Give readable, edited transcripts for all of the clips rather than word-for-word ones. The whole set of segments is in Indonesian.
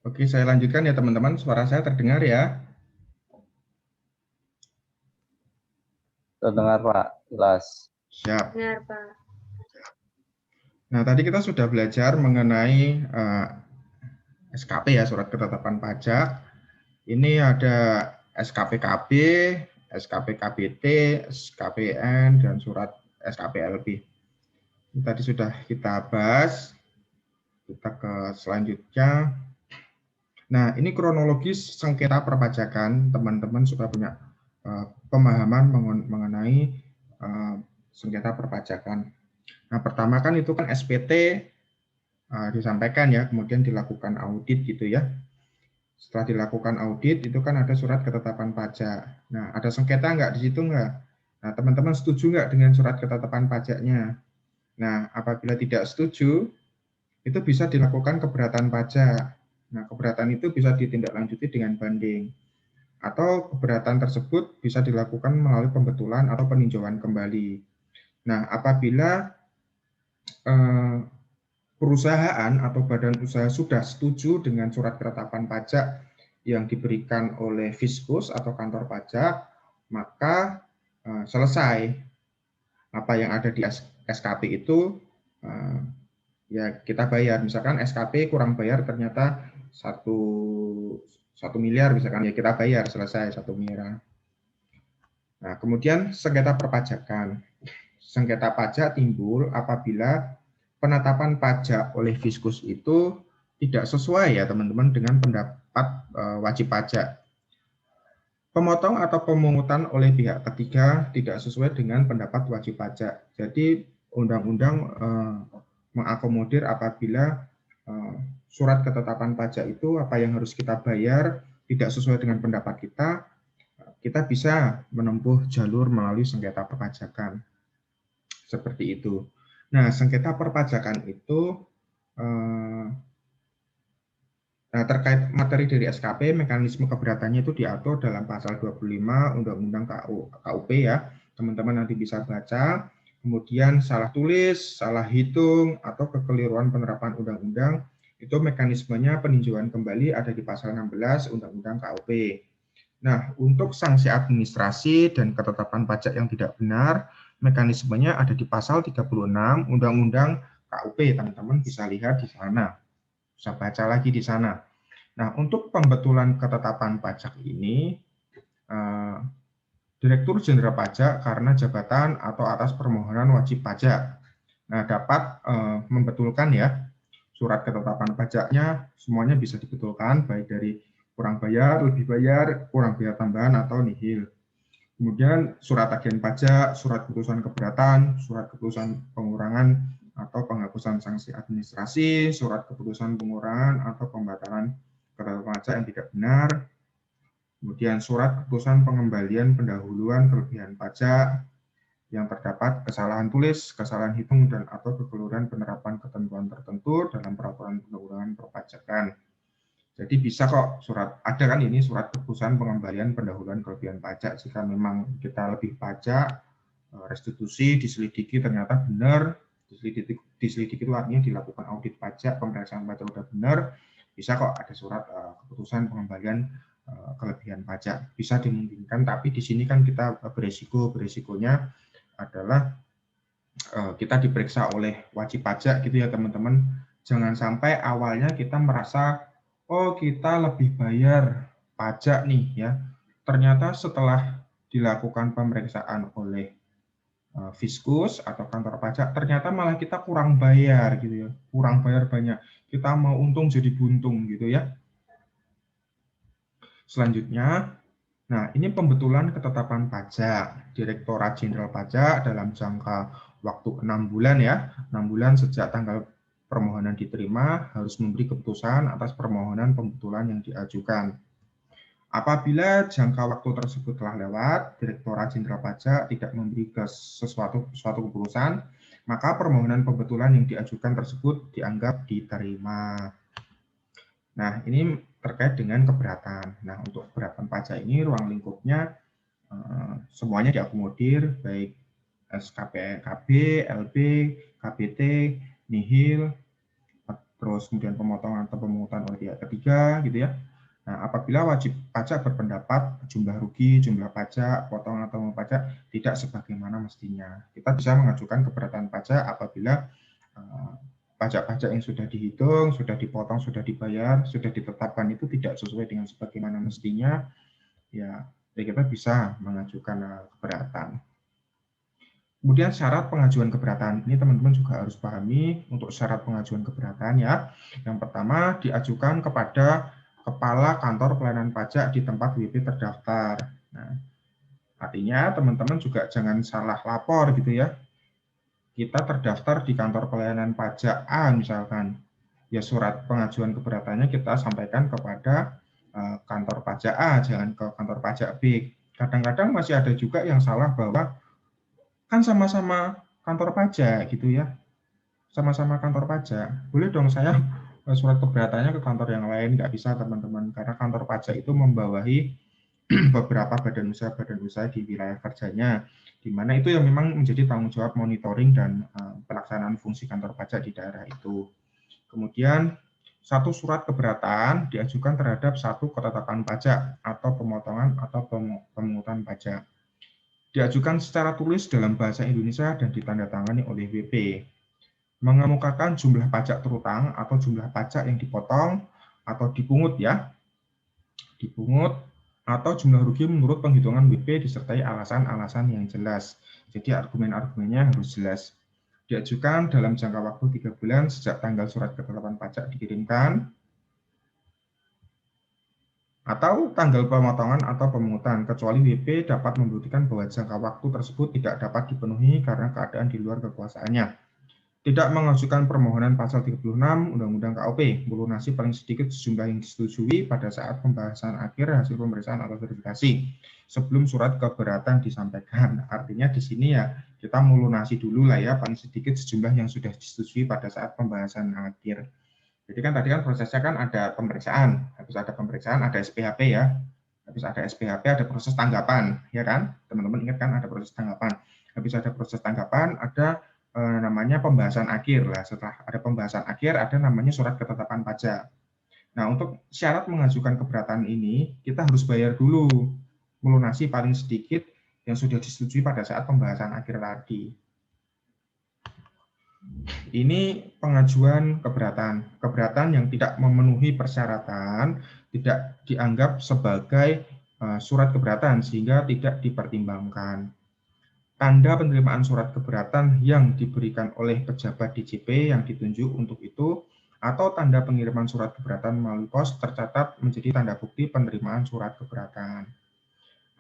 Oke, saya lanjutkan ya teman-teman. Suara saya terdengar ya? Terdengar Pak, jelas. Siap. Benar, Pak. Nah, tadi kita sudah belajar mengenai SKP ya, Surat Ketetapan Pajak. Ini ada SKPKB, SKPKBT, SKPN, dan surat SKPLB. Ini tadi sudah kita bahas. Kita ke selanjutnya. Nah, ini kronologis sengketa perpajakan, teman-teman supaya punya pemahaman mengenai sengketa perpajakan. Nah, pertama kan itu kan SPT disampaikan ya, kemudian dilakukan audit gitu ya. Setelah dilakukan audit itu kan ada surat ketetapan pajak. Nah, ada sengketa nggak di situ nggak? Nah, teman-teman setuju nggak dengan surat ketetapan pajaknya? Nah, apabila tidak setuju, itu bisa dilakukan keberatan pajak. Nah, keberatan itu bisa ditindaklanjuti dengan banding. Atau keberatan tersebut bisa dilakukan melalui pembetulan atau peninjauan kembali. Nah, apabila perusahaan atau badan usaha sudah setuju dengan surat ketetapan pajak yang diberikan oleh Fiskus atau kantor pajak, maka selesai. Apa yang ada di SKP itu ya kita bayar. Misalkan SKP kurang bayar ternyata 1 miliar misalkan, ya kita bayar, selesai 1 miliar. Nah, kemudian sengketa perpajakan. Sengketa pajak timbul apabila penetapan pajak oleh Fiskus itu tidak sesuai ya teman-teman dengan pendapat wajib pajak. Pemotong atau pemungutan oleh pihak ketiga tidak sesuai dengan pendapat wajib pajak. Jadi undang-undang mengakomodir apabila surat ketetapan pajak itu apa yang harus kita bayar tidak sesuai dengan pendapat kita bisa menempuh jalur melalui sengketa perpajakan. Seperti itu. Nah, sengketa perpajakan itu terkait materi dari SKP, mekanisme keberatannya itu diatur dalam pasal 25 Undang-Undang KUP ya. Teman-teman nanti bisa baca. Kemudian salah tulis, salah hitung, atau kekeliruan penerapan undang-undang, itu mekanismenya peninjauan kembali ada di pasal 16 Undang-Undang KUP. Nah, untuk sanksi administrasi dan ketetapan pajak yang tidak benar, mekanismenya ada di pasal 36 Undang-Undang KUP. Teman-teman bisa lihat di sana. Bisa baca lagi di sana. Nah, untuk pembetulan ketetapan pajak ini, Direktur Jenderal Pajak karena jabatan atau atas permohonan wajib pajak, nah dapat membetulkan ya surat ketetapan pajaknya, semuanya bisa dibetulkan baik dari kurang bayar, lebih bayar, kurang bayar tambahan atau nihil. Kemudian surat tagihan pajak, surat keputusan keberatan, surat keputusan pengurangan atau penghapusan sanksi administrasi, surat keputusan pengurangan atau pembatalan ketetapan pajak yang tidak benar, kemudian surat keputusan pengembalian pendahuluan kelebihan pajak yang terdapat kesalahan tulis, kesalahan hitung, dan atau kekeliruan penerapan ketentuan tertentu dalam peraturan perundang-undangan perpajakan. Jadi bisa kok surat, ada kan ini surat keputusan pengembalian pendahuluan kelebihan pajak jika memang kita lebih pajak, restitusi, diselidiki ternyata benar, diselidiki itu artinya dilakukan audit pajak, pemeriksaan pajak sudah benar, bisa kok ada surat keputusan pengembalian kelebihan pajak, bisa dimungkinkan. Tapi di sini kan kita beresikonya adalah kita diperiksa oleh wajib pajak gitu ya teman-teman. Jangan sampai awalnya kita merasa oh kita lebih bayar pajak nih ya, ternyata setelah dilakukan pemeriksaan oleh Fiskus atau kantor pajak ternyata malah kita kurang bayar gitu ya, kurang bayar banyak, kita mau untung jadi buntung gitu ya. Selanjutnya, nah ini pembetulan ketetapan pajak. Direktorat Jenderal Pajak dalam jangka waktu 6 bulan ya, 6 bulan sejak tanggal permohonan diterima harus memberi keputusan atas permohonan pembetulan yang diajukan. Apabila jangka waktu tersebut telah lewat, Direktorat Jenderal Pajak tidak memberi suatu keputusan, maka permohonan pembetulan yang diajukan tersebut dianggap diterima. Nah, ini terkait dengan keberatan. Nah, untuk keberatan pajak ini ruang lingkupnya semuanya diakomodir, baik SKPKB, LB, KBT, nihil, terus kemudian pemotongan atau pemungutan oleh pihak ketiga, gitu ya. Nah, apabila wajib pajak berpendapat jumlah rugi, jumlah pajak, potongan atau pajak tidak sebagaimana mestinya, kita bisa mengajukan keberatan pajak apabila pajak-pajak yang sudah dihitung, sudah dipotong, sudah dibayar, sudah ditetapkan itu tidak sesuai dengan sebagaimana mestinya, ya kita bisa mengajukan keberatan. Kemudian syarat pengajuan keberatan, ini teman-teman juga harus pahami untuk syarat pengajuan keberatan ya. Yang pertama diajukan kepada Kepala Kantor Pelayanan Pajak di tempat WP terdaftar. Nah, artinya teman-teman juga jangan salah lapor gitu ya. Kita terdaftar di kantor pelayanan pajak A misalkan, ya surat pengajuan keberatannya kita sampaikan kepada kantor pajak A, jangan ke kantor pajak B. Kadang-kadang masih ada juga yang salah bahwa kan sama-sama kantor pajak gitu ya, sama-sama kantor pajak, boleh dong saya surat keberatannya ke kantor yang lain, nggak bisa teman-teman, karena kantor pajak itu membawahi beberapa badan usaha di wilayah kerjanya, di mana itu yang memang menjadi tanggung jawab monitoring dan pelaksanaan fungsi kantor pajak di daerah itu. Kemudian satu surat keberatan diajukan terhadap satu ketetapan pajak atau pemotongan atau pemungutan pajak. Diajukan secara tulis dalam bahasa Indonesia dan ditandatangani oleh WP. Mengemukakan jumlah pajak terutang atau jumlah pajak yang dipotong atau dipungut ya, dipungut atau jumlah rugi menurut penghitungan WP disertai alasan-alasan yang jelas. Jadi argumen-argumennya harus jelas. Diajukan dalam jangka waktu 3 bulan sejak tanggal surat ketetapan pajak dikirimkan, atau tanggal pemotongan atau pemungutan, kecuali WP dapat membuktikan bahwa jangka waktu tersebut tidak dapat dipenuhi karena keadaan di luar kekuasaannya. Tidak mengajukan permohonan pasal 36 Undang-Undang KUP, melunasi paling sedikit sejumlah yang disetujui pada saat pembahasan akhir hasil pemeriksaan atau verifikasi sebelum surat keberatan disampaikan. Artinya di sini ya kita melunasi dulu lah ya paling sedikit sejumlah yang sudah disetujui pada saat pembahasan akhir. Jadi kan tadi kan prosesnya kan ada pemeriksaan, habis ada pemeriksaan ada SPHP ya, habis ada SPHP ada proses tanggapan, ya kan? Teman-teman ingat kan ada proses tanggapan. Habis ada proses tanggapan ada namanya pembahasan akhir lah. Setelah ada pembahasan akhir ada namanya surat ketetapan pajak. Nah untuk syarat mengajukan keberatan ini kita harus bayar dulu, melunasi paling sedikit yang sudah disetujui pada saat pembahasan akhir tadi. Ini pengajuan keberatan. Keberatan yang tidak memenuhi persyaratan tidak dianggap sebagai surat keberatan sehingga tidak dipertimbangkan. Tanda penerimaan surat keberatan yang diberikan oleh pejabat DJP yang ditunjuk untuk itu atau tanda pengiriman surat keberatan melalui pos tercatat menjadi tanda bukti penerimaan surat keberatan.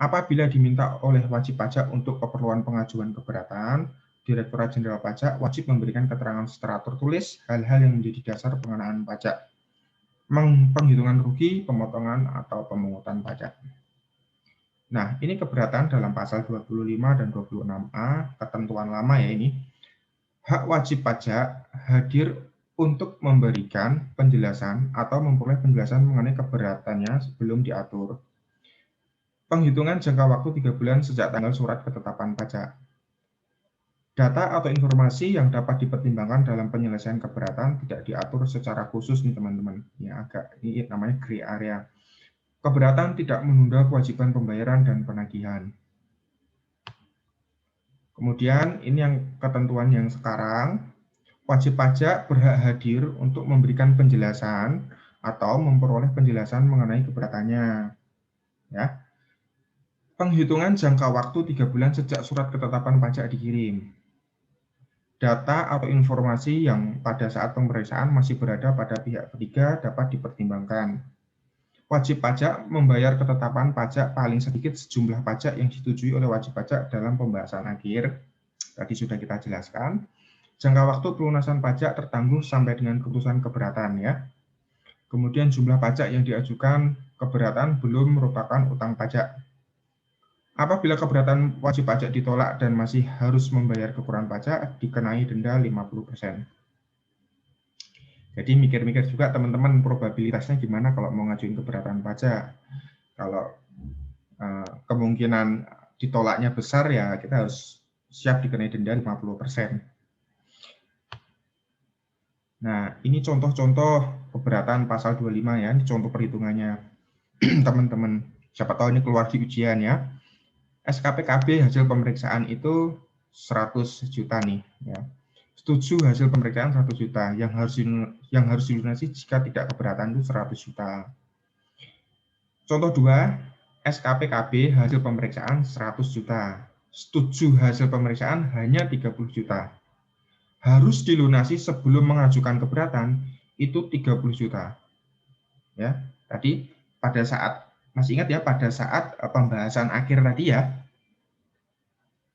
Apabila diminta oleh wajib pajak untuk keperluan pengajuan keberatan, Direktorat Jenderal Pajak wajib memberikan keterangan secara tertulis hal-hal yang menjadi dasar pengenaan pajak, penghitungan rugi, pemotongan, atau pemungutan pajak. Nah, ini keberatan dalam pasal 25 dan 26A, ketentuan lama ya ini. Hak wajib pajak hadir untuk memberikan penjelasan atau memperoleh penjelasan mengenai keberatannya sebelum diatur. Penghitungan jangka waktu 3 bulan sejak tanggal surat ketetapan pajak. Data atau informasi yang dapat dipertimbangkan dalam penyelesaian keberatan tidak diatur secara khusus nih teman-teman. Ini namanya gray area. Keberatan tidak menunda kewajiban pembayaran dan penagihan. Kemudian ini yang ketentuan yang sekarang, wajib pajak berhak hadir untuk memberikan penjelasan atau memperoleh penjelasan mengenai keberatannya. Ya. Penghitungan jangka waktu 3 bulan sejak surat ketetapan pajak dikirim. Data atau informasi yang pada saat pemeriksaan masih berada pada pihak ketiga dapat dipertimbangkan. Wajib pajak membayar ketetapan pajak paling sedikit sejumlah pajak yang disetujui oleh wajib pajak dalam pembahasan akhir. Tadi sudah kita jelaskan. Jangka waktu pelunasan pajak tertangguh sampai dengan keputusan keberatan ya. Kemudian jumlah pajak yang diajukan keberatan belum merupakan utang pajak. Apabila keberatan wajib pajak ditolak dan masih harus membayar kekurangan pajak, dikenai denda 50%. Jadi mikir-mikir juga teman-teman probabilitasnya gimana kalau mau ngajuin keberatan pajak. Kalau kemungkinan ditolaknya besar ya kita harus siap dikenai denda 50%. Nah, ini contoh-contoh keberatan pasal 25 ya, ini contoh perhitungannya. Teman-teman, siapa tahu ini keluar di ujian ya. SKPKB hasil pemeriksaan itu 100 juta nih ya. Setuju hasil pemeriksaan 100 juta, yang harus dilunasi jika tidak keberatan itu 100 juta. Contoh 2, SKPKB hasil pemeriksaan 100 juta. Setuju hasil pemeriksaan hanya 30 juta. Harus dilunasi sebelum mengajukan keberatan itu 30 juta. Ya, tadi pada saat masih ingat ya pada saat pembahasan akhir tadi ya.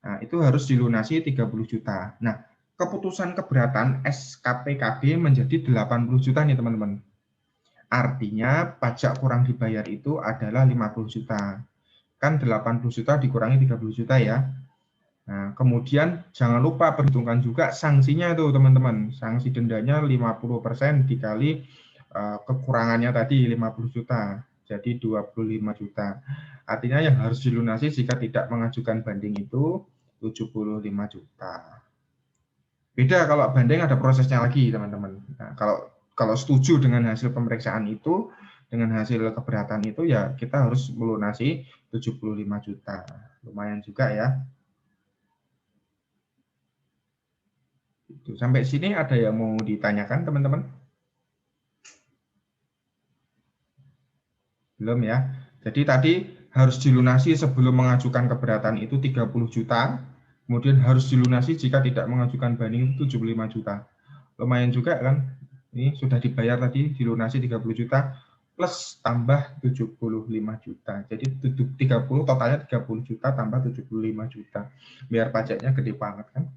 Nah, itu harus dilunasi 30 juta. Nah, keputusan keberatan SKPKB menjadi 80 juta nih teman-teman. Artinya pajak kurang dibayar itu adalah 50 juta. Kan 80 juta dikurangi 30 juta ya. Nah, kemudian jangan lupa perhitungkan juga sanksinya itu teman-teman. Sanksi dendanya 50% dikali kekurangannya tadi 50 juta. Jadi 25 juta. Artinya yang harus dilunasi jika tidak mengajukan banding itu 75 juta. Beda kalau banding ada prosesnya lagi teman-teman. Nah, kalau setuju dengan hasil pemeriksaan itu, dengan hasil keberatan itu ya kita harus melunasi 75 juta. Lumayan juga ya. Sampai sini ada yang mau ditanyakan teman-teman? Belum ya. Jadi tadi harus dilunasi sebelum mengajukan keberatan itu 30 juta, kemudian harus dilunasi jika tidak mengajukan banding itu 75 juta. Lumayan juga kan? Ini sudah dibayar tadi dilunasi 30 juta plus tambah 75 juta. Jadi 30 totalnya 30 juta tambah 75 juta. Biar pajaknya gede banget kan?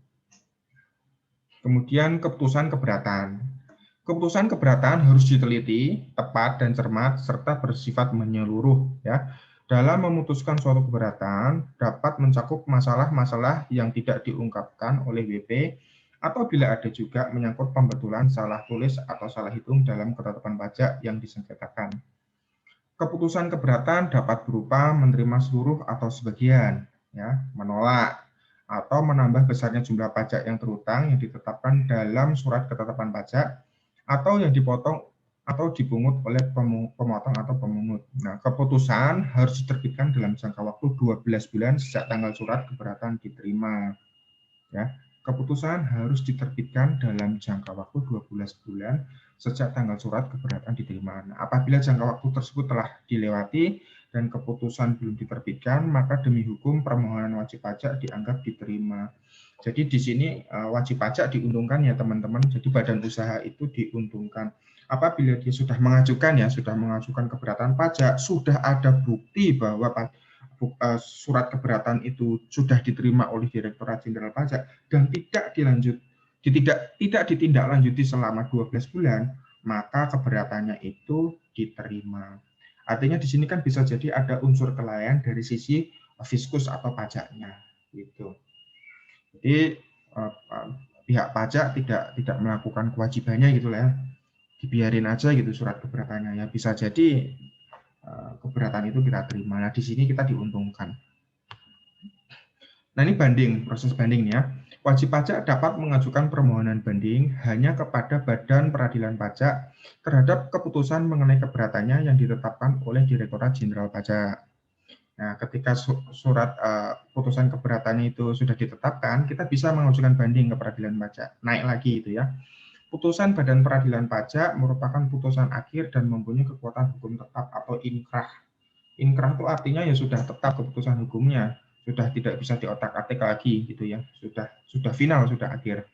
Kemudian keputusan keberatan. Keputusan keberatan harus diteliti, tepat dan cermat serta bersifat menyeluruh ya. Dalam memutuskan suatu keberatan dapat mencakup masalah-masalah yang tidak diungkapkan oleh WP atau bila ada juga menyangkut pembetulan salah tulis atau salah hitung dalam ketetapan pajak yang disengketakan. Keputusan keberatan dapat berupa menerima seluruh atau sebagian, ya, menolak, atau menambah besarnya jumlah pajak yang terutang yang ditetapkan dalam surat ketetapan pajak, atau yang dipotong atau dipungut oleh pemotong atau pemungut. Nah, keputusan harus diterbitkan dalam jangka waktu 12 bulan sejak tanggal surat keberatan diterima. Ya, keputusan harus diterbitkan dalam jangka waktu 12 bulan sejak tanggal surat keberatan diterima. Nah, apabila jangka waktu tersebut telah dilewati dan keputusan belum diterbitkan, maka demi hukum permohonan wajib pajak dianggap diterima. Jadi di sini wajib pajak diuntungkan ya teman-teman. Jadi badan usaha itu diuntungkan. Apabila dia sudah mengajukan keberatan pajak, sudah ada bukti bahwa surat keberatan itu sudah diterima oleh Direktorat Jenderal Pajak dan tidak ditindaklanjuti selama 12 bulan, maka keberatannya itu diterima. Artinya di sini kan bisa jadi ada unsur kelalaian dari sisi fiskus atau pajaknya gitu. Jadi pihak pajak tidak melakukan kewajibannya gitu lah ya. Dibiarin aja gitu surat keberatannya ya, bisa jadi keberatan itu kita terima. Nah, di sini kita diuntungkan. Nah, ini banding, proses banding ya. Wajib pajak dapat mengajukan permohonan banding hanya kepada Badan Peradilan Pajak terhadap keputusan mengenai keberatannya yang ditetapkan oleh Direktorat Jenderal Pajak. Nah, ketika surat putusan keberatannya itu sudah ditetapkan, kita bisa mengajukan banding ke Peradilan Pajak. Naik lagi itu ya. Putusan Badan Peradilan Pajak merupakan putusan akhir dan mempunyai kekuatan hukum tetap atau inkrah. Inkrah itu artinya ya sudah tetap keputusan hukumnya, sudah tidak bisa diotak-atik lagi gitu ya, sudah final, sudah akhir.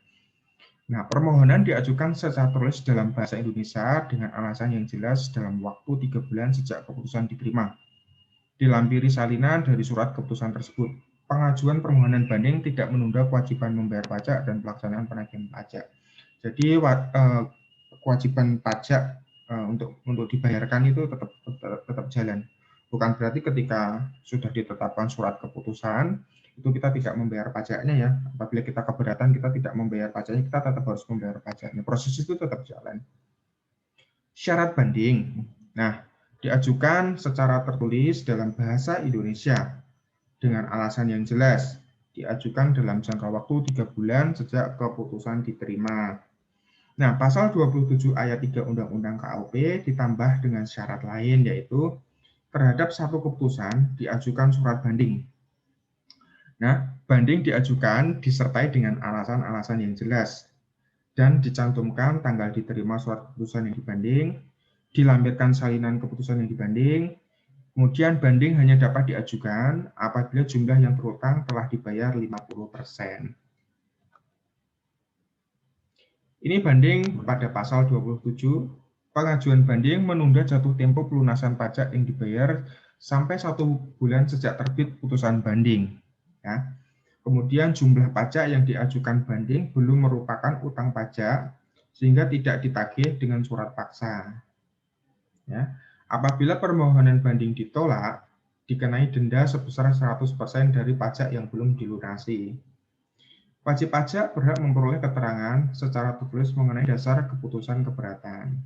Nah, permohonan diajukan secara tertulis dalam bahasa Indonesia dengan alasan yang jelas dalam waktu 3 bulan sejak keputusan diterima. Dilampiri salinan dari surat keputusan tersebut. Pengajuan permohonan banding tidak menunda kewajiban membayar pajak dan pelaksanaan penagihan pajak. Jadi kewajiban pajak untuk dibayarkan itu tetap jalan. Bukan berarti ketika sudah ditetapkan surat keputusan itu kita tidak membayar pajaknya ya. Apabila kita keberatan kita tidak membayar pajaknya, kita tetap harus membayar pajaknya. Proses itu tetap jalan. Syarat banding. Nah, diajukan secara tertulis dalam bahasa Indonesia dengan alasan yang jelas. Diajukan dalam jangka waktu 3 bulan sejak keputusan diterima. Nah, pasal 27 ayat 3 Undang-Undang KUP ditambah dengan syarat lain, yaitu terhadap satu keputusan diajukan surat banding. Nah, banding diajukan disertai dengan alasan-alasan yang jelas dan dicantumkan tanggal diterima surat keputusan yang dibanding, dilampirkan salinan keputusan yang dibanding, kemudian banding hanya dapat diajukan apabila jumlah yang berutang telah dibayar 50%. Ini banding pada pasal 27, pengajuan banding menunda jatuh tempo pelunasan pajak yang dibayar sampai 1 bulan sejak terbit putusan banding. Ya. Kemudian jumlah pajak yang diajukan banding belum merupakan utang pajak sehingga tidak ditagih dengan surat paksa. Ya. Apabila permohonan banding ditolak, dikenai denda sebesar 100% dari pajak yang belum dilunasi. Wajib pajak berhak memperoleh keterangan secara tertulis mengenai dasar keputusan keberatan.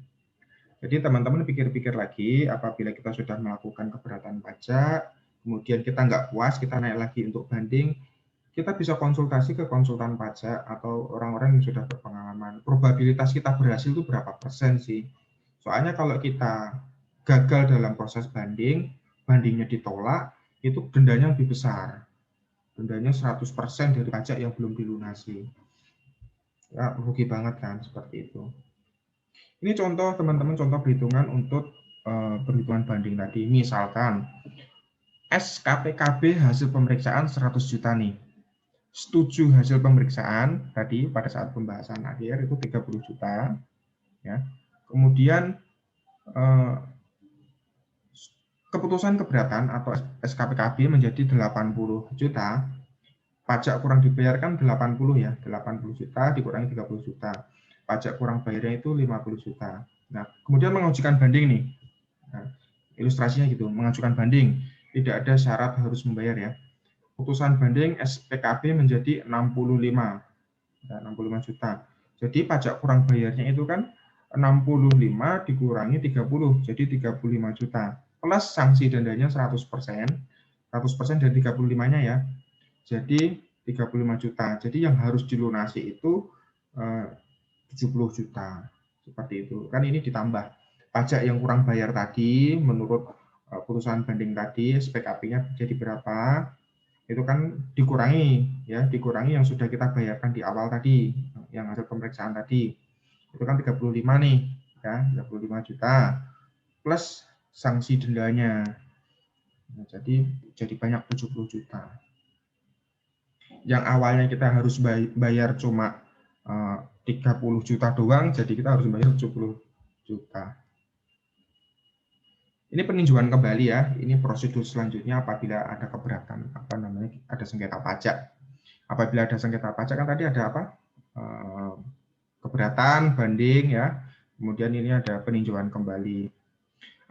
Jadi teman-teman pikir-pikir lagi, apabila kita sudah melakukan keberatan pajak, kemudian kita nggak puas, kita naik lagi untuk banding, kita bisa konsultasi ke konsultan pajak atau orang-orang yang sudah berpengalaman. Probabilitas kita berhasil itu berapa persen sih? Soalnya kalau kita gagal dalam proses banding, bandingnya ditolak, itu dendanya lebih besar. Dendanya 100% dari pajak yang belum dilunasi. Ya, rugi banget kan, seperti itu. Ini contoh, teman-teman, contoh perhitungan untuk perhitungan banding tadi. Misalkan, SKPKB hasil pemeriksaan 100 juta nih. Setuju hasil pemeriksaan tadi pada saat pembahasan akhir itu 30 juta. Ya. Kemudian, keputusan keberatan atau SKPKB menjadi 80 juta. Pajak kurang dibayarkan 80 ya, 80 juta dikurangi 30 juta. Pajak kurang bayarnya itu 50 juta. Nah, kemudian mengajukan banding nih. Nah, ilustrasinya gitu, mengajukan banding. Tidak ada syarat harus membayar ya. Putusan banding SPKB menjadi 65. Ya, 65 juta. Jadi pajak kurang bayarnya itu kan 65 dikurangi 30, jadi 35 juta. Plus sanksi dendanya 100%. 100% dari 35-nya ya. Jadi 35 juta. Jadi yang harus dilunasi itu 70 juta. Seperti itu. Kan ini ditambah. Pajak yang kurang bayar tadi menurut putusan banding tadi SPKB-nya jadi berapa? Itu kan dikurangi ya, dikurangi yang sudah kita bayarkan di awal tadi, yang hasil pemeriksaan tadi. Itu kan 35 nih, ya, 35 juta plus sanksi dendanya. Nah, jadi banyak 70 juta. Yang awalnya kita harus bayar cuma 30 juta doang, jadi kita harus bayar 70 juta. Ini peninjauan kembali ya, ini prosedur selanjutnya apabila ada keberatan, ada sengketa pajak. Apabila ada sengketa pajak kan tadi ada apa? Keberatan, banding ya, kemudian ini ada peninjauan kembali.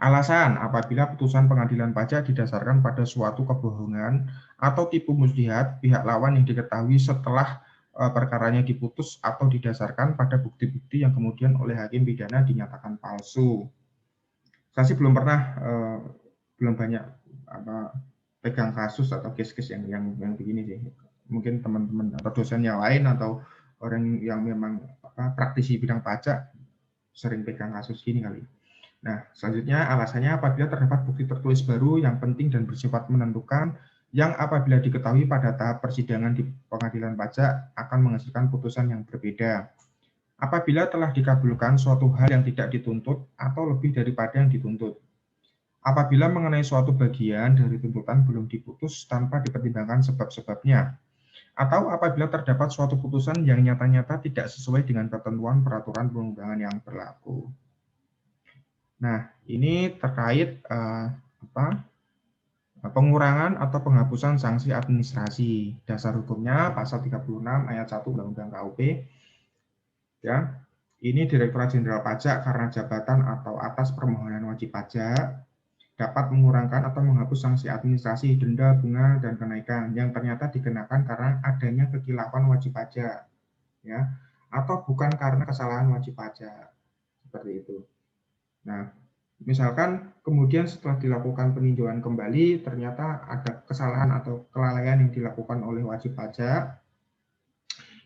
Alasan apabila putusan pengadilan pajak didasarkan pada suatu kebohongan atau tipu muslihat pihak lawan yang diketahui setelah perkaranya diputus atau didasarkan pada bukti-bukti yang kemudian oleh hakim pidana dinyatakan palsu. Saya sih belum pernah, belum banyak pegang kasus atau case-case yang begini sih. Mungkin teman-teman atau dosen yang lain atau orang yang memang praktisi bidang pajak sering pegang kasus gini kali. Nah, selanjutnya alasannya apabila terdapat bukti tertulis baru yang penting dan bersifat menentukan yang apabila diketahui pada tahap persidangan di pengadilan pajak akan menghasilkan putusan yang berbeda. Apabila telah dikabulkan suatu hal yang tidak dituntut atau lebih daripada yang dituntut. Apabila mengenai suatu bagian dari tuntutan belum diputus tanpa dipertimbangkan sebab-sebabnya. Atau apabila terdapat suatu putusan yang nyata-nyata tidak sesuai dengan ketentuan peraturan perundangan yang berlaku. Nah, ini terkait pengurangan atau penghapusan sanksi administrasi. Dasar hukumnya pasal 36 ayat 1 Undang-Undang KUP. Ya, ini Direktorat Jenderal Pajak karena jabatan atau atas permohonan wajib pajak dapat mengurangkan atau menghapus sanksi administrasi, denda, bunga, dan kenaikan yang ternyata dikenakan karena adanya kekilafan wajib pajak, ya, atau bukan karena kesalahan wajib pajak, seperti itu. Nah, misalkan kemudian setelah dilakukan peninjauan kembali, ternyata ada kesalahan atau kelalaian yang dilakukan oleh wajib pajak,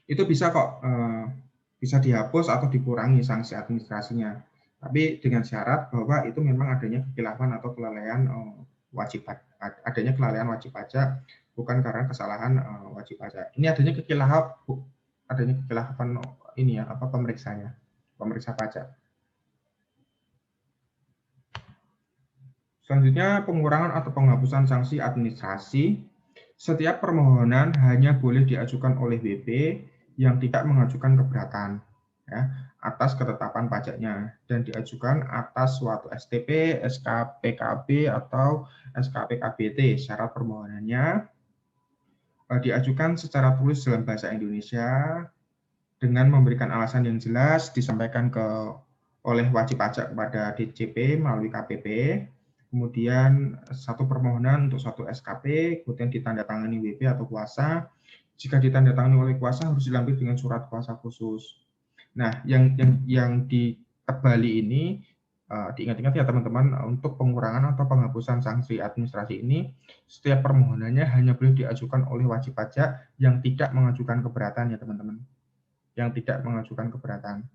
itu bisa kok bisa dihapus atau dikurangi sanksi administrasinya. Tapi dengan syarat bahwa itu memang adanya kekhilafan atau kelalaian kelalaian wajib pajak, bukan karena kesalahan wajib pajak. Ini adanya kekhilafan ini ya, pemeriksa pajak. Selanjutnya, pengurangan atau penghapusan sanksi administrasi. Setiap permohonan hanya boleh diajukan oleh WP yang tidak mengajukan keberatan ya, atas ketetapan pajaknya dan diajukan atas suatu STP, SKPKB atau SKPKBT. Syarat permohonannya diajukan secara tulis dalam bahasa Indonesia dengan memberikan alasan yang jelas, disampaikan oleh wajib pajak kepada DJP melalui KPP. Kemudian satu permohonan untuk satu SKP, kemudian ditandatangani WP atau kuasa. Jika ditandatangani oleh kuasa harus dilampir dengan surat kuasa khusus. Nah, yang di Bali ini diingat-ingat ya teman-teman, untuk pengurangan atau penghapusan sanksi administrasi ini, setiap permohonannya hanya boleh diajukan oleh wajib pajak yang tidak mengajukan keberatan ya teman-teman. Yang tidak mengajukan keberatan.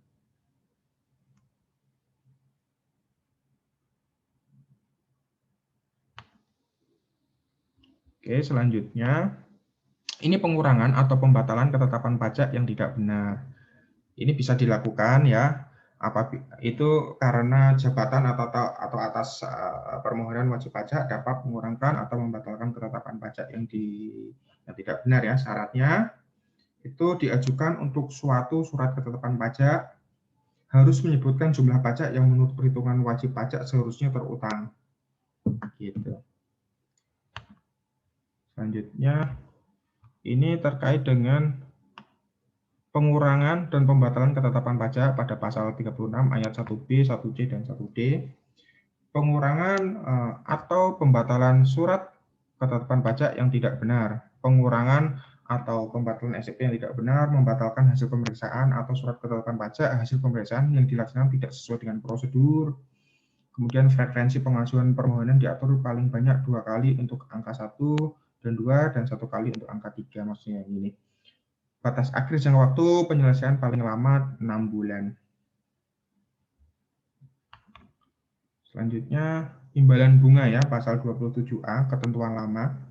Oke, selanjutnya ini pengurangan atau pembatalan ketetapan pajak yang tidak benar. Ini bisa dilakukan ya, itu karena jabatan atau atas permohonan wajib pajak dapat mengurangkan atau membatalkan ketetapan pajak yang tidak benar ya. Syaratnya itu diajukan untuk suatu surat ketetapan pajak harus menyebutkan jumlah pajak yang menurut perhitungan wajib pajak seharusnya terutang. Gitu. Selanjutnya, ini terkait dengan pengurangan dan pembatalan ketetapan pajak pada pasal 36 ayat 1B, 1C, dan 1D. Pengurangan atau pembatalan surat ketetapan pajak yang tidak benar. Pengurangan atau pembatalan SPP yang tidak benar, membatalkan hasil pemeriksaan atau surat ketetapan pajak hasil pemeriksaan yang dilaksanakan tidak sesuai dengan prosedur. Kemudian frekuensi pengajuan permohonan diatur paling banyak 2 kali untuk angka 1 dan 2 dan 1 kali untuk angka 3, maksudnya ini. Batas akhir jangka waktu penyelesaian paling lama 6 bulan. Selanjutnya, imbalan bunga ya, pasal 27A, ketentuan lama.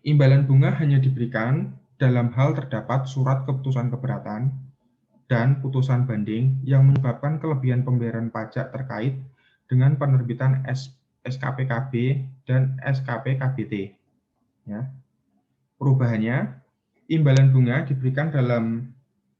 Imbalan bunga hanya diberikan dalam hal terdapat surat keputusan keberatan dan putusan banding yang menyebabkan kelebihan pembayaran pajak terkait dengan penerbitan SKPKB dan SKPKBT. Ya. Perubahannya, imbalan bunga diberikan dalam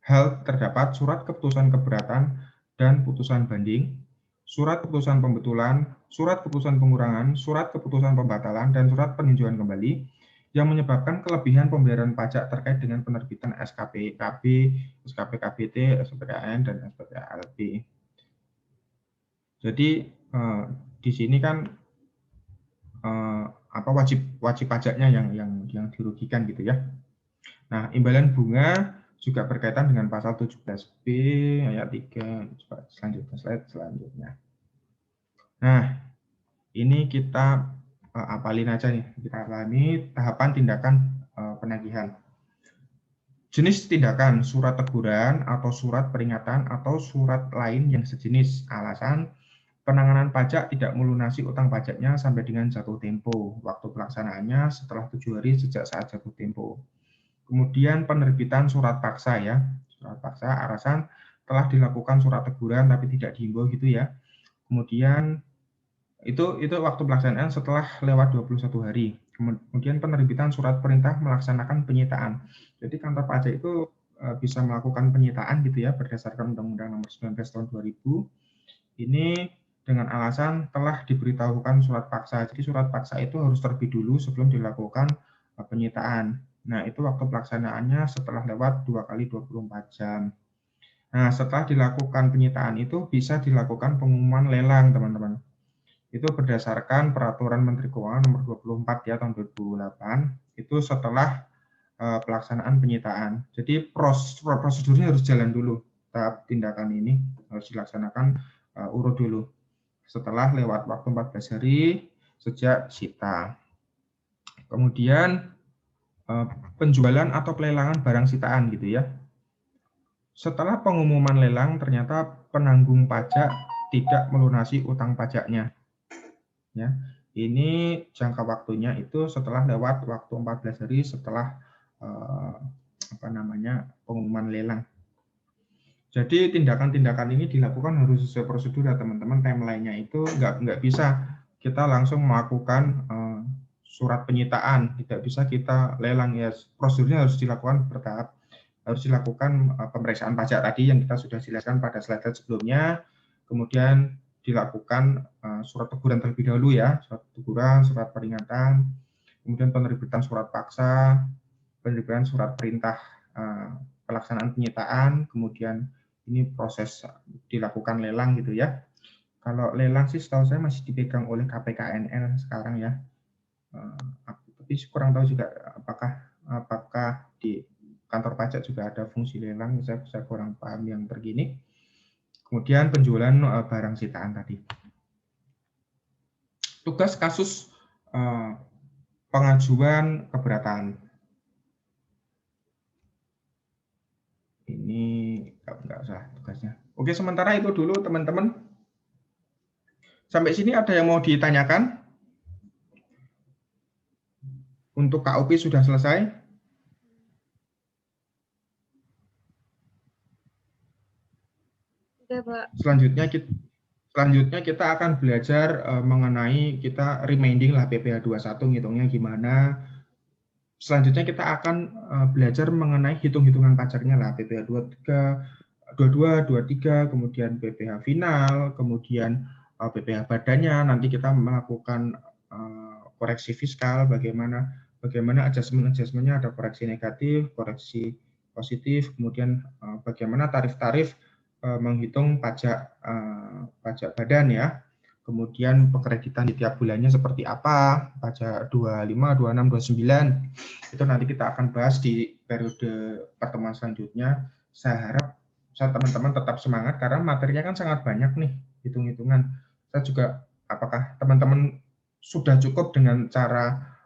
hal terdapat surat keputusan keberatan dan putusan banding, surat keputusan pembetulan, surat keputusan pengurangan, surat keputusan pembatalan, dan surat peninjauan kembali yang menyebabkan kelebihan pembayaran pajak terkait dengan penerbitan SKPKB, SKPKBT, SPKN, dan SPKLB. Jadi di sini kan wajib pajaknya yang dirugikan gitu ya. Nah, imbalan bunga juga berkaitan dengan pasal 17B ayat 3. Coba slide selanjutnya. Nah, ini kita apalin aja nih, kita alami tahapan tindakan penagihan. Jenis tindakan surat teguran atau surat peringatan atau surat lain yang sejenis. Alasan penanganan pajak tidak melunasi utang pajaknya sampai dengan jatuh tempo. Waktu pelaksanaannya setelah 7 hari sejak saat jatuh tempo. Kemudian penerbitan surat paksa ya. Surat paksa alasan telah dilakukan surat teguran tapi tidak dihimbau gitu ya. Kemudian itu waktu pelaksanaan setelah lewat 21 hari. Kemudian penerbitan surat perintah melaksanakan penyitaan. Jadi kantor pajak itu bisa melakukan penyitaan gitu ya berdasarkan Undang-Undang Nomor 19 Tahun 2000. Ini dengan alasan telah diberitahukan surat paksa. Jadi surat paksa itu harus terbit dulu sebelum dilakukan penyitaan. Nah, itu waktu pelaksanaannya setelah lewat 2 kali 24 jam. Nah, setelah dilakukan penyitaan itu bisa dilakukan pengumuman lelang, teman-teman. Itu berdasarkan Peraturan Menteri Keuangan Nomor 24 ya tahun 2008. Itu setelah pelaksanaan penyitaan. Jadi prosedurnya harus jalan dulu. Tahap tindakan ini harus dilaksanakan urut dulu. Setelah lewat waktu 14 hari sejak sita. Kemudian penjualan atau pelelangan barang sitaan gitu ya. Setelah pengumuman lelang, ternyata penanggung pajak tidak melunasi utang pajaknya. Ya, ini jangka waktunya itu setelah lewat waktu 14 hari setelah pengumuman lelang. Jadi tindakan-tindakan ini dilakukan harus sesuai prosedur ya teman-teman. Timeline-nya itu nggak bisa kita langsung melakukan surat penyitaan, tidak bisa kita lelang ya. Prosedurnya harus dilakukan bertahap, harus dilakukan pemeriksaan pajak tadi yang kita sudah jelaskan pada slide sebelumnya. Kemudian dilakukan surat teguran terlebih dahulu ya, surat teguran, surat peringatan, kemudian penerbitan surat paksa, penerbitan surat perintah pelaksanaan penyitaan, kemudian ini proses dilakukan lelang gitu ya. Kalau lelang sih setahu saya masih dipegang oleh KPKNL sekarang ya. Tapi kurang tahu juga apakah di kantor pajak juga ada fungsi lelang, saya kurang paham yang terkini. Kemudian penjualan barang sitaan tadi. Tugas kasus pengajuan keberatan. Ini nggak usah tugasnya. Oke, sementara itu dulu teman-teman. Sampai sini ada yang mau ditanyakan? Untuk KUP sudah selesai? Sudah, Pak. Selanjutnya kita akan belajar mengenai kita reminding lah PPh 21 ngitungnya gimana. Selanjutnya kita akan belajar mengenai hitung-hitungan pajaknya lah PPh 23, 22, 23, kemudian PPh final, kemudian PPh badannya. Nanti kita melakukan koreksi fiskal, bagaimana adjustment-adjustmentnya, ada koreksi negatif, koreksi positif, kemudian bagaimana tarif-tarif menghitung pajak badan ya. Kemudian pekreditan di tiap bulannya seperti apa, pajak 25, 26, 29. Itu nanti kita akan bahas di periode pertemuan selanjutnya. Saya harap teman-teman tetap semangat karena materinya kan sangat banyak nih, hitung-hitungan. Saya juga, apakah teman-teman sudah cukup dengan cara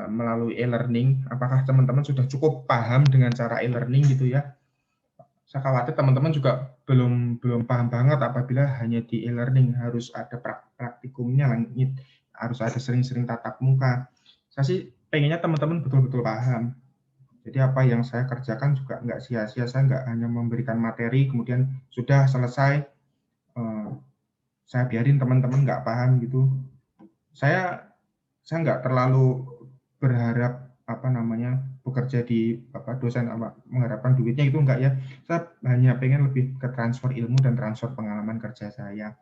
melalui e-learning? Apakah teman-teman sudah cukup paham dengan cara e-learning gitu ya? Saya khawatir teman-teman juga belum paham banget apabila hanya di e-learning, harus ada praktikumnya, harus ada sering-sering tatap muka. Saya sih pengennya teman-teman betul-betul paham. Jadi apa yang saya kerjakan juga nggak sia-sia, saya nggak hanya memberikan materi kemudian sudah selesai, saya biarin teman-teman nggak paham gitu. Saya nggak terlalu berharap bekerja di dosen mengharapkan duitnya, itu enggak ya. Saya hanya pengen lebih ke transfer ilmu dan transfer pengalaman kerja saya.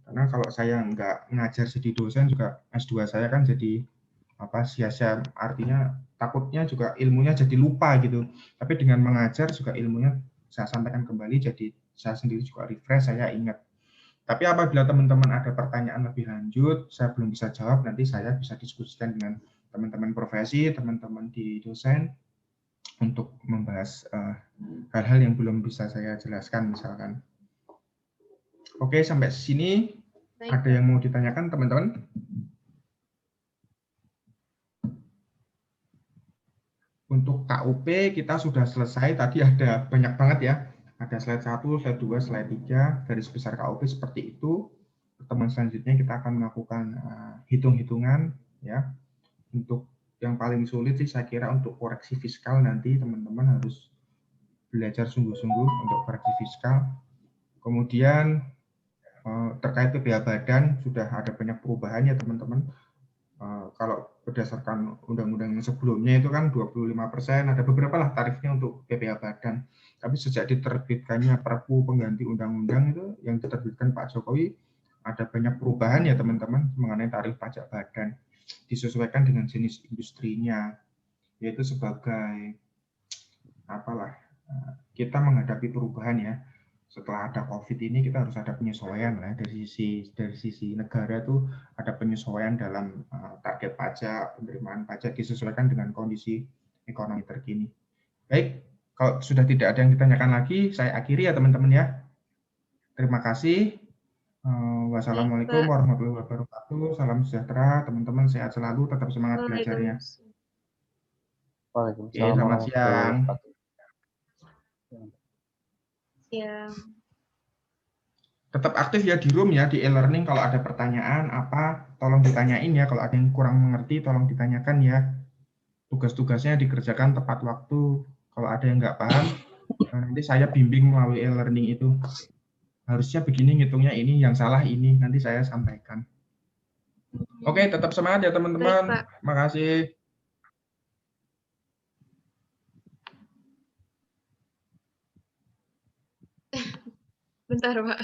Karena kalau saya nggak ngajar jadi dosen juga S2 saya kan jadi sia-sia, artinya takutnya juga ilmunya jadi lupa gitu. Tapi dengan mengajar juga ilmunya saya sampaikan kembali, jadi saya sendiri juga refresh, saya ingat. Tapi apabila teman-teman ada pertanyaan lebih lanjut, saya belum bisa jawab, nanti saya bisa diskusikan dengan teman-teman profesi, teman-teman di dosen, untuk membahas hal-hal yang belum bisa saya jelaskan misalkan. Oke, sampai sini. Baik, ada yang mau ditanyakan teman-teman? Untuk KUP kita sudah selesai, tadi ada banyak banget ya. Ada slide 1, slide 2, slide 3, garis besar KUP seperti itu. Pertemuan selanjutnya kita akan melakukan hitung-hitungan ya. Untuk yang paling sulit sih saya kira untuk koreksi fiskal, nanti teman-teman harus belajar sungguh-sungguh untuk koreksi fiskal. Kemudian terkait PPh badan sudah ada banyak perubahan ya teman-teman. Kalau berdasarkan undang-undang yang sebelumnya itu kan 25%, ada beberapa lah tarifnya untuk PPh badan. Tapi sejak diterbitkannya Perpu pengganti undang-undang itu yang diterbitkan Pak Jokowi, ada banyak perubahan ya teman-teman mengenai tarif pajak badan, disesuaikan dengan jenis industrinya, yaitu sebagai kita menghadapi perubahan ya. Setelah ada COVID ini kita harus ada penyesuaian lah dari sisi negara itu, ada penyesuaian dalam target pajak, penerimaan pajak disesuaikan dengan kondisi ekonomi terkini. Baik, kalau sudah tidak ada yang ditanyakan lagi, saya akhiri ya teman-teman ya. Terima kasih. Wassalamualaikum warahmatullahi wabarakatuh. Salam sejahtera, teman-teman sehat selalu, tetap semangat belajarnya. Waalaikumsalam Oke, selamat siang. Ya. Tetap aktif ya di room ya, di e-learning. Kalau ada pertanyaan apa, tolong ditanyain ya. Kalau ada yang kurang mengerti, tolong ditanyakan ya. Tugas-tugasnya dikerjakan tepat waktu. Kalau ada yang nggak paham, nanti saya bimbing melalui e-learning itu. Harusnya begini, ngitungnya ini, yang salah ini, nanti saya sampaikan. Oke, tetap semangat ya teman-teman. Baik, Pak. Makasih. Bentar, Pak.